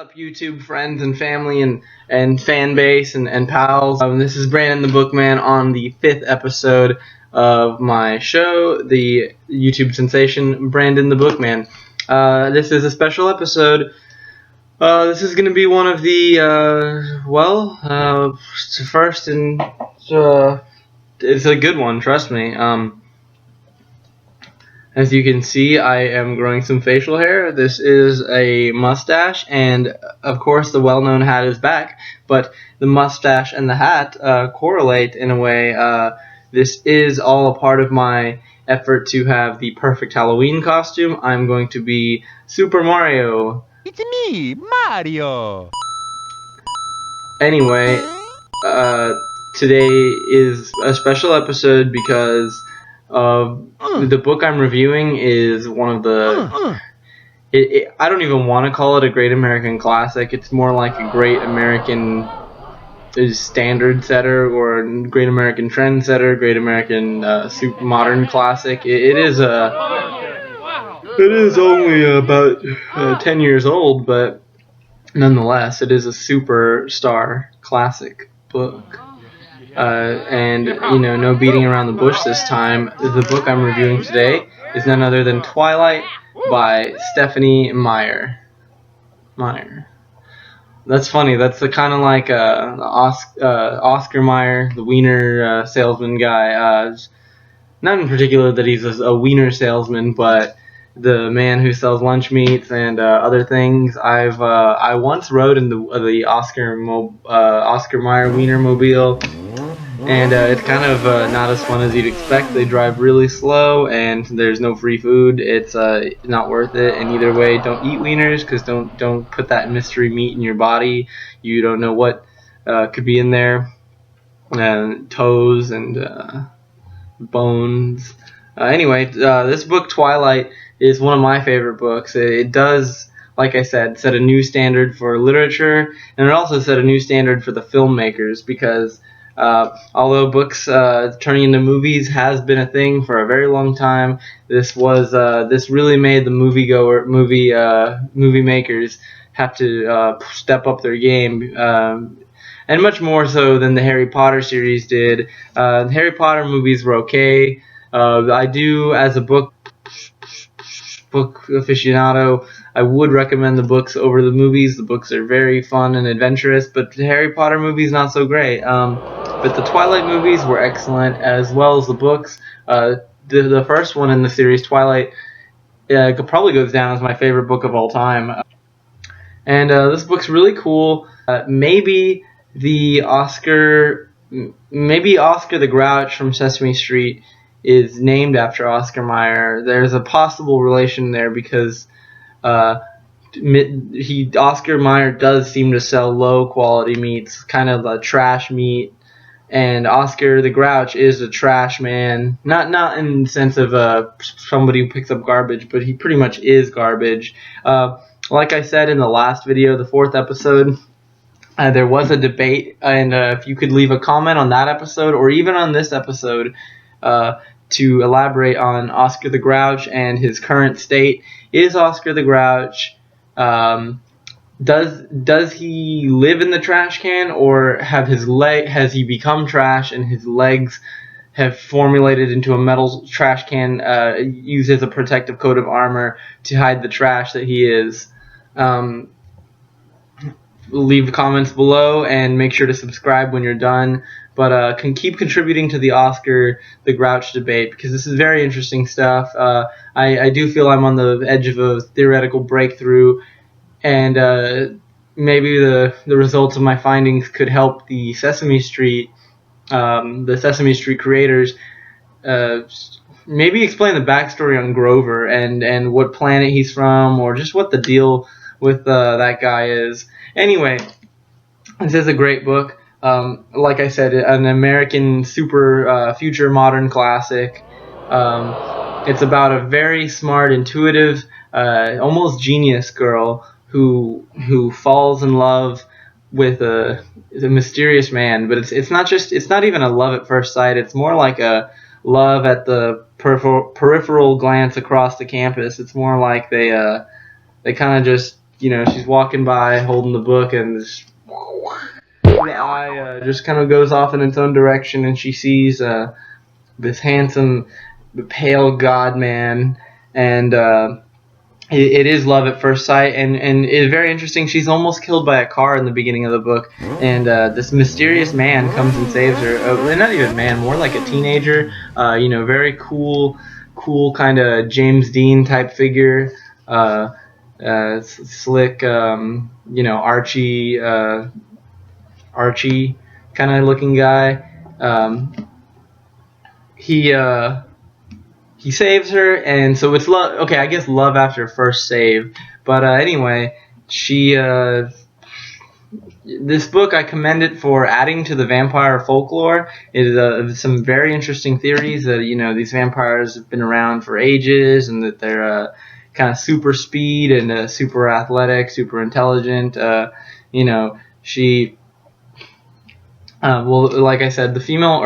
up, YouTube friends and family and fan base and pals? This is Brandon the Bookman on the 5th episode of my show, the YouTube sensation Brandon the Bookman. This is a special episode. This is going to be one of the, first and, it's a good one, trust me. As you can see, I am growing some facial hair. This is a mustache, and of course the well-known hat is back, but the mustache and the hat correlate in a way. This is all a part of my effort to have the perfect Halloween costume. I'm going to be Super Mario. It's me, Mario! Anyway, today is a special episode because the book I'm reviewing is one of the... I don't even want to call it a great American classic. It's more like a great American standard setter or great American trend setter, great American super modern classic. It is only about 10 years old, but nonetheless, it is a superstar classic book. And, no beating around the bush this time. The book I'm reviewing today is none other than Twilight by Stephanie Meyer. That's funny. That's the kind of like Oscar Mayer, the wiener salesman guy. Not in particular that he's a wiener salesman, but the man who sells lunch meats and other things. I once rode in the Oscar Mayer wiener mobile. And it's kind of not as fun as you'd expect. They drive really slow, and there's no free food. It's not worth it. And either way, don't eat wieners, because don't put that mystery meat in your body. You don't know what could be in there. Toes and bones. Anyway, this book, Twilight, is one of my favorite books. It does, like I said, set a new standard for literature, and it also set a new standard for the filmmakers, because although books turning into movies has been a thing for a very long time, this really made the movie makers have to step up their game, and much more so than the Harry Potter series did. The Harry Potter movies were okay. I do, as a book aficionado, I would recommend the books over the movies. The books are very fun and adventurous, but the Harry Potter movies not so great. But the Twilight movies were excellent, as well as the books. The first one in the series, Twilight, probably goes down as my favorite book of all time. And this book's really cool. Maybe Oscar the Grouch from Sesame Street is named after Oscar Mayer. There's a possible relation there because Oscar Mayer does seem to sell low quality meats, kind of a trash meat, and Oscar the Grouch is a trash man. Not in the sense of somebody who picks up garbage, but he pretty much is garbage. Like I said in the last video, the 4th episode, there was a debate, and if you could leave a comment on that episode or even on this episode to elaborate on Oscar the Grouch and his current state. Is Oscar the Grouch, does he live in the trash can, or has he become trash and his legs have formulated into a metal trash can used as a protective coat of armor to hide the trash that he is? Leave comments below and make sure to subscribe when you're done. But keep contributing to the Oscar the Grouch debate, because this is very interesting stuff. I do feel I'm on the edge of a theoretical breakthrough, and maybe the results of my findings could help the Sesame Street creators maybe explain the backstory on Grover and what planet he's from, or just what the deal with that guy is. Anyway, this is a great book. Like I said, an American super future modern classic. It's about a very smart, intuitive, almost genius girl who falls in love with a mysterious man. But it's not even a love at first sight. It's more like a love at the peripheral glance across the campus. It's more like they kind of just she's walking by holding the book, and the eye just kind of goes off in its own direction, and she sees this handsome, pale god man, and it is love at first sight, and it's very interesting. She's almost killed by a car in the beginning of the book, and this mysterious man comes and saves her. Not even man, more like a teenager. Very cool kind of James Dean type figure. Slick, Archie kind of looking guy. He saves her, and so it's love. Okay, I guess love after first save. But anyway, this book, I commend it for adding to the vampire folklore. It is some very interesting theories that these vampires have been around for ages, and that they're kind of super speed and super athletic, super intelligent. She. Well, like I said, the female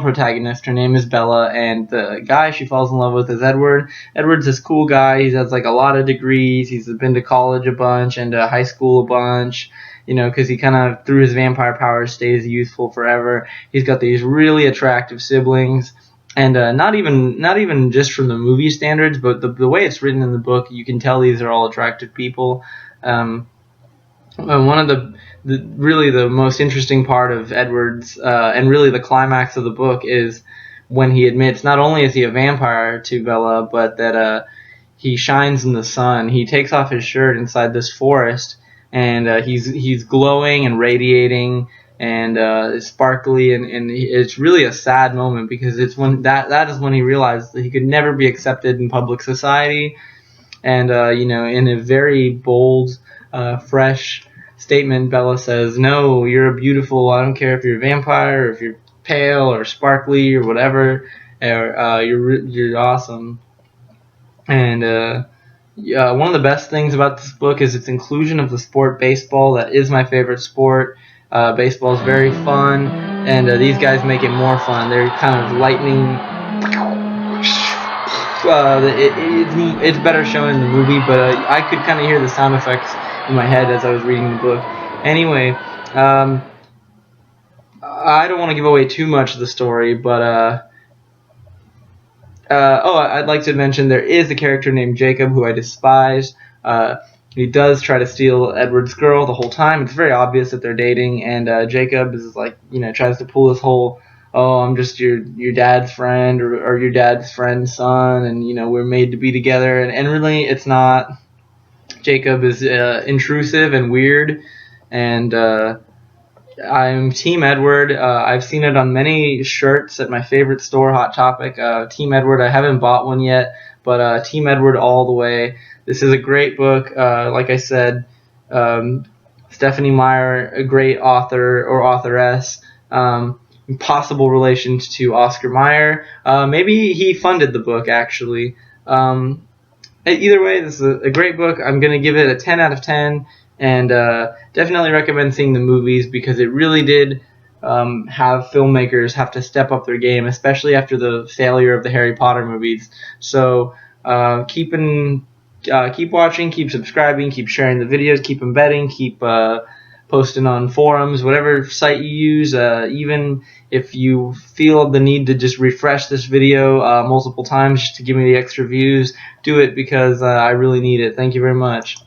protagonist, her name is Bella, and the guy she falls in love with is Edward. Edward's this cool guy. He has like a lot of degrees. He's been to college a bunch and high school a bunch, because he kind of, through his vampire powers, stays youthful forever. He's got these really attractive siblings, and not even just from the movie standards, but the way it's written in the book, you can tell these are all attractive people. One of the most interesting part of Edward's and really the climax of the book is when he admits not only is he a vampire to Bella, but that he shines in the sun. He takes off his shirt inside this forest, and he's glowing and radiating and sparkly, and it's really a sad moment, because it's when that is when he realized that he could never be accepted in public society, and in a very bold, fresh statement, Bella says, "No, you're beautiful. I don't care if you're a vampire, or if you're pale or sparkly or whatever. You're awesome." And one of the best things about this book is its inclusion of the sport baseball. That is my favorite sport. Baseball is very fun, and these guys make it more fun. They're kind of lightning. It's better shown in the movie, but I could kind of hear the sound effects in my head as I was reading the book. Anyway, I don't want to give away too much of the story, but I'd like to mention there is a character named Jacob who I despise. He does try to steal Edward's girl the whole time. It's very obvious that they're dating, and Jacob is like, tries to pull this whole, "Oh, I'm just your dad's friend, or your dad's friend's son, and we're made to be together," and really it's not. Jacob is intrusive and weird, and I'm Team Edward. I've seen it on many shirts at my favorite store, Hot Topic. Team Edward. I haven't bought one yet, but Team Edward all the way. This is a great book. Like I said, Stephanie Meyer, a great author or authoress. Possible relations to Oscar Mayer. Maybe he funded the book, actually. Either way, this is a great book. I'm going to give it a 10 out of 10, and definitely recommend seeing the movies, because it really did have filmmakers have to step up their game, especially after the failure of the Harry Potter movies. So keep watching, keep subscribing, keep sharing the videos, keep embedding, keep posting on forums, whatever site you use. Even if you feel the need to just refresh this video multiple times just to give me the extra views, do it, because I really need it. Thank you very much.